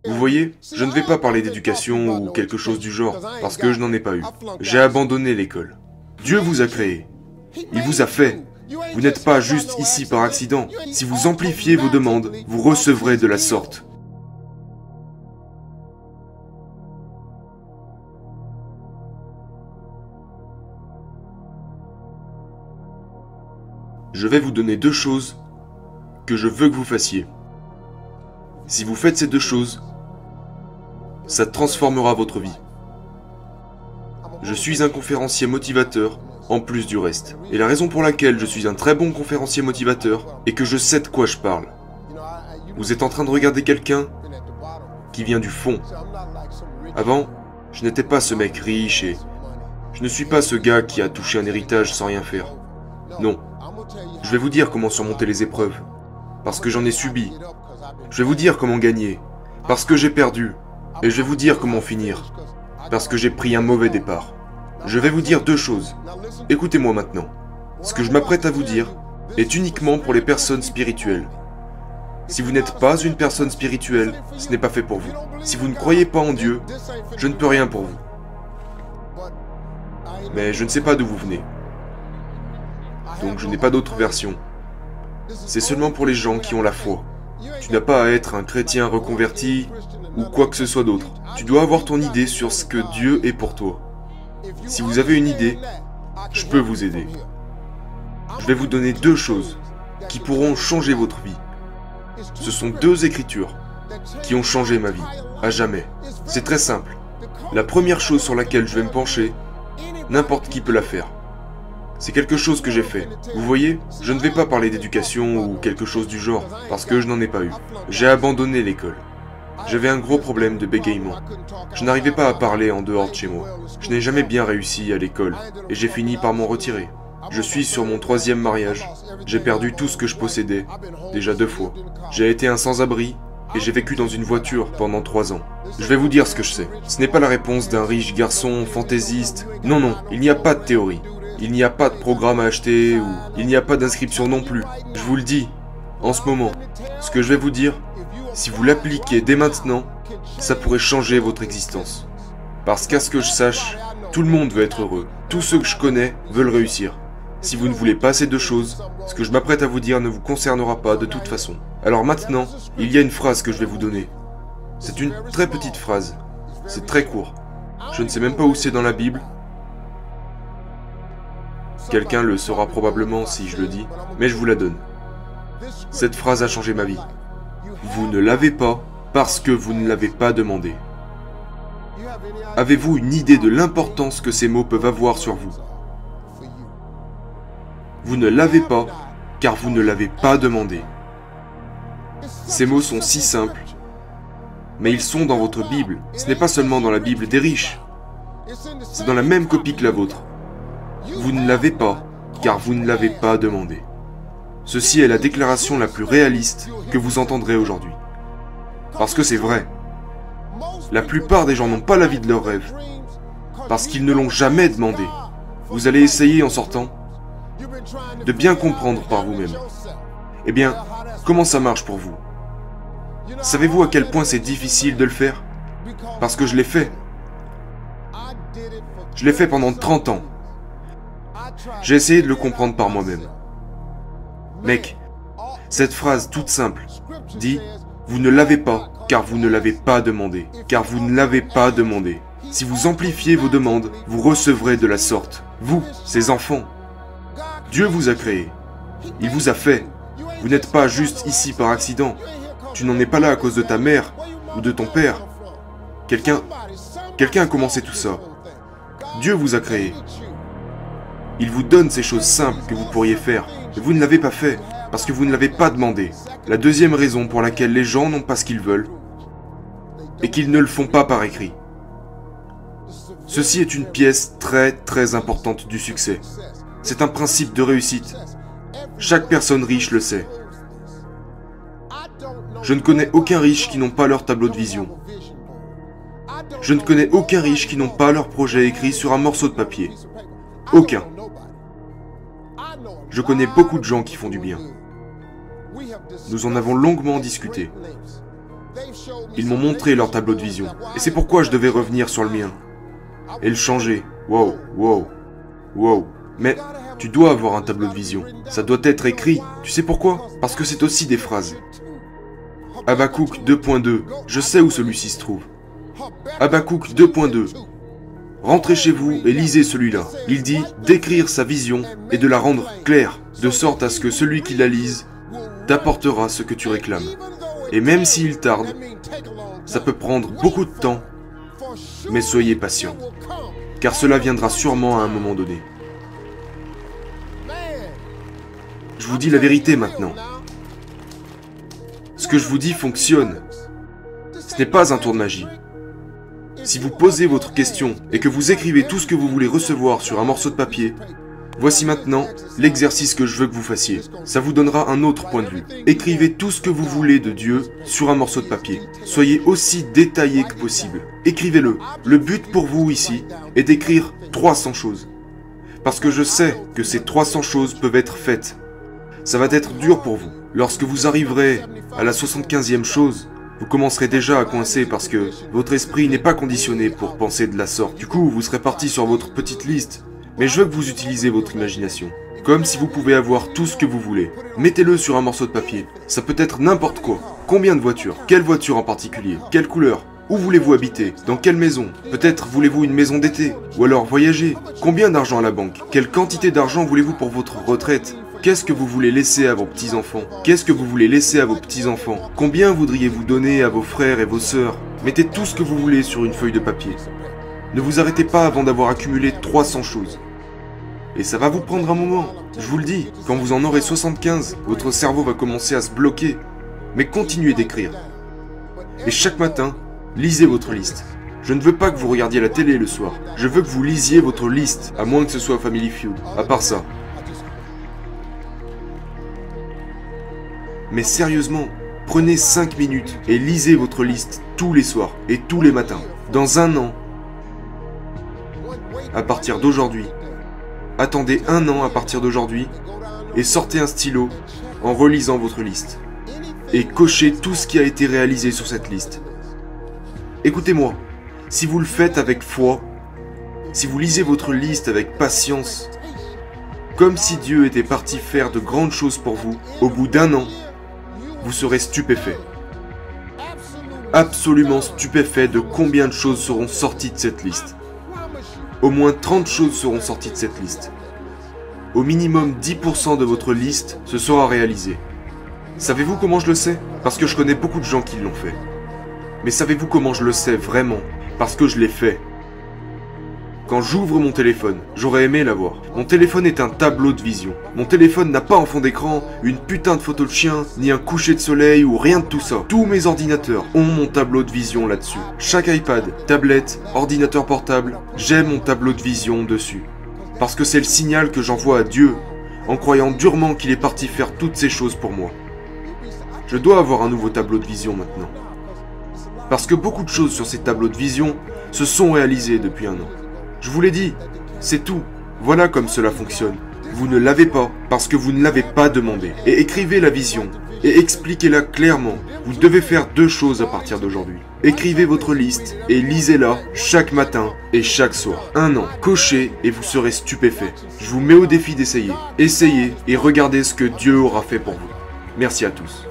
Vous voyez, je ne vais pas parler d'éducation ou quelque chose du genre, parce que je n'en ai pas eu. J'ai abandonné l'école. Dieu vous a créé. Il vous a fait. Vous n'êtes pas juste ici par accident. Si vous amplifiez vos demandes, vous recevrez de la sorte. Je vais vous donner deux choses que je veux que vous fassiez. Si vous faites ces deux choses, ça transformera votre vie. Je suis un conférencier motivateur, en plus du reste. Et la raison pour laquelle je suis un très bon conférencier motivateur est que je sais de quoi je parle. Vous êtes en train de regarder quelqu'un qui vient du fond. Avant, je n'étais pas ce mec riche et je ne suis pas ce gars qui a touché un héritage sans rien faire. Non. Je vais vous dire comment surmonter les épreuves, parce que j'en ai subi. Je vais vous dire comment gagner, parce que j'ai perdu. Et je vais vous dire comment finir, parce que j'ai pris un mauvais départ. Je vais vous dire deux choses. Écoutez-moi maintenant. Ce que je m'apprête à vous dire est uniquement pour les personnes spirituelles. Si vous n'êtes pas une personne spirituelle, ce n'est pas fait pour vous. Si vous ne croyez pas en Dieu, je ne peux rien pour vous. Mais je ne sais pas d'où vous venez. Donc je n'ai pas d'autre version. C'est seulement pour les gens qui ont la foi. Tu n'as pas à être un chrétien reconverti ou quoi que ce soit d'autre. Tu dois avoir ton idée sur ce que Dieu est pour toi. Si vous avez une idée, je peux vous aider. Je vais vous donner deux choses qui pourront changer votre vie. Ce sont deux écritures qui ont changé ma vie, à jamais. C'est très simple. La première chose sur laquelle je vais me pencher, n'importe qui peut la faire. C'est quelque chose que j'ai fait. Vous voyez, je ne vais pas parler d'éducation ou quelque chose du genre, parce que je n'en ai pas eu. J'ai abandonné l'école. J'avais un gros problème de bégaiement. Je n'arrivais pas à parler en dehors de chez moi. Je n'ai jamais bien réussi à l'école, et j'ai fini par m'en retirer. Je suis sur mon 3e mariage. J'ai perdu tout ce que je possédais, déjà 2 fois. J'ai été un sans-abri, et j'ai vécu dans une voiture pendant 3 ans. Je vais vous dire ce que je sais. Ce n'est pas la réponse d'un riche garçon fantaisiste. Non, non, il n'y a pas de théorie. Il n'y a pas de programme à acheter, ou il n'y a pas d'inscription non plus. Je vous le dis, en ce moment, ce que je vais vous dire, si vous l'appliquez dès maintenant, ça pourrait changer votre existence. Parce qu'à ce que je sache, tout le monde veut être heureux. Tous ceux que je connais veulent réussir. Si vous ne voulez pas ces deux choses, ce que je m'apprête à vous dire ne vous concernera pas de toute façon. Alors maintenant, il y a une phrase que je vais vous donner. C'est une très petite phrase. C'est très court. Je ne sais même pas où c'est dans la Bible. Quelqu'un le saura probablement si je le dis, mais je vous la donne. Cette phrase a changé ma vie. Vous ne l'avez pas parce que vous ne l'avez pas demandé. Avez-vous une idée de l'importance que ces mots peuvent avoir sur vous? Vous ne l'avez pas car vous ne l'avez pas demandé. Ces mots sont si simples, mais ils sont dans votre Bible. Ce n'est pas seulement dans la Bible des riches. C'est dans la même copie que la vôtre. Vous ne l'avez pas, car vous ne l'avez pas demandé. Ceci est la déclaration la plus réaliste que vous entendrez aujourd'hui. Parce que c'est vrai. La plupart des gens n'ont pas la vie de leurs rêves, parce qu'ils ne l'ont jamais demandé. Vous allez essayer en sortant de bien comprendre par vous-même. Eh bien, comment ça marche pour vous? Savez-vous à quel point c'est difficile de le faire? Parce que je l'ai fait. Je l'ai fait pendant 30 ans. J'ai essayé de le comprendre par moi-même. Mec, cette phrase toute simple dit « Vous ne l'avez pas, car vous ne l'avez pas demandé. Car vous ne l'avez pas demandé. Si vous amplifiez vos demandes, vous recevrez de la sorte. Vous, ces enfants. Dieu vous a créé. Il vous a fait. Vous n'êtes pas juste ici par accident. Tu n'en es pas là à cause de ta mère ou de ton père. Quelqu'un a commencé tout ça. Dieu vous a créé. Il vous donne ces choses simples que vous pourriez faire, et vous ne l'avez pas fait, parce que vous ne l'avez pas demandé. La deuxième raison pour laquelle les gens n'ont pas ce qu'ils veulent, est qu'ils ne le font pas par écrit. Ceci est une pièce très très importante du succès. C'est un principe de réussite. Chaque personne riche le sait. Je ne connais aucun riche qui n'ont pas leur tableau de vision. Je ne connais aucun riche qui n'ont pas leur projet écrit sur un morceau de papier. Aucun. Je connais beaucoup de gens qui font du bien. Nous en avons longuement discuté. Ils m'ont montré leur tableau de vision. Et c'est pourquoi je devais revenir sur le mien. Et le changer. Wow, wow, wow. Mais tu dois avoir un tableau de vision. Ça doit être écrit. Tu sais pourquoi? Parce que c'est aussi des phrases. Habakkuk 2.2. Je sais où celui-ci se trouve. Habakkuk 2.2. Rentrez chez vous et lisez celui-là. Il dit d'écrire sa vision et de la rendre claire, de sorte à ce que celui qui la lise t'apportera ce que tu réclames. Et même s'il tarde, ça peut prendre beaucoup de temps, mais soyez patient, car cela viendra sûrement à un moment donné. Je vous dis la vérité maintenant. Ce que je vous dis fonctionne. Ce n'est pas un tour de magie. Si vous posez votre question et que vous écrivez tout ce que vous voulez recevoir sur un morceau de papier, voici maintenant l'exercice que je veux que vous fassiez. Ça vous donnera un autre point de vue. Écrivez tout ce que vous voulez de Dieu sur un morceau de papier. Soyez aussi détaillé que possible. Écrivez-le. Le but pour vous ici est d'écrire 300 choses. Parce que je sais que ces 300 choses peuvent être faites. Ça va être dur pour vous. Lorsque vous arriverez à la 75e chose, vous commencerez déjà à coincer parce que votre esprit n'est pas conditionné pour penser de la sorte. Du coup, vous serez parti sur votre petite liste. Mais je veux que vous utilisez votre imagination. Comme si vous pouvez avoir tout ce que vous voulez. Mettez-le sur un morceau de papier. Ça peut être n'importe quoi. Combien de voitures? Quelle voiture en particulier? Quelle couleur? Où voulez-vous habiter? Dans quelle maison? Peut-être voulez-vous une maison d'été? Ou alors voyager? Combien d'argent à la banque? Quelle quantité d'argent voulez-vous pour votre retraite? Qu'est-ce que vous voulez laisser à vos petits-enfants? Qu'est-ce que vous voulez laisser à vos petits-enfants? Combien voudriez-vous donner à vos frères et vos sœurs? Mettez tout ce que vous voulez sur une feuille de papier. Ne vous arrêtez pas avant d'avoir accumulé 300 choses. Et ça va vous prendre un moment. Je vous le dis, quand vous en aurez 75, votre cerveau va commencer à se bloquer. Mais continuez d'écrire. Et chaque matin, lisez votre liste. Je ne veux pas que vous regardiez la télé le soir. Je veux que vous lisiez votre liste, à moins que ce soit Family Feud. À part ça. Mais sérieusement, prenez 5 minutes et lisez votre liste tous les soirs et tous les matins. Dans un an, à partir d'aujourd'hui, attendez un an à partir d'aujourd'hui et sortez un stylo en relisant votre liste. Et cochez tout ce qui a été réalisé sur cette liste. Écoutez-moi, si vous le faites avec foi, si vous lisez votre liste avec patience, comme si Dieu était parti faire de grandes choses pour vous, au bout d'un an, vous serez stupéfait. Absolument stupéfait de combien de choses seront sorties de cette liste. Au moins 30 choses seront sorties de cette liste. Au minimum 10% de votre liste se sera réalisé. Savez-vous comment je le sais? Parce que je connais beaucoup de gens qui l'ont fait. Mais savez-vous comment je le sais vraiment? Parce que je l'ai fait. Quand j'ouvre mon téléphone, j'aurais aimé l'avoir. Mon téléphone est un tableau de vision. Mon téléphone n'a pas en fond d'écran une putain de photo de chien, ni un coucher de soleil ou rien de tout ça. Tous mes ordinateurs ont mon tableau de vision là-dessus. Chaque iPad, tablette, ordinateur portable, j'ai mon tableau de vision dessus. Parce que c'est le signal que j'envoie à Dieu, en croyant durement qu'il est parti faire toutes ces choses pour moi. Je dois avoir un nouveau tableau de vision maintenant. Parce que beaucoup de choses sur ces tableaux de vision se sont réalisées depuis un an. Je vous l'ai dit, c'est tout. Voilà comme cela fonctionne. Vous ne l'avez pas parce que vous ne l'avez pas demandé. Et écrivez la vision et expliquez-la clairement. Vous devez faire 2 choses à partir d'aujourd'hui. Écrivez votre liste et lisez-la chaque matin et chaque soir. Un an, cochez et vous serez stupéfait. Je vous mets au défi d'essayer. Essayez et regardez ce que Dieu aura fait pour vous. Merci à tous.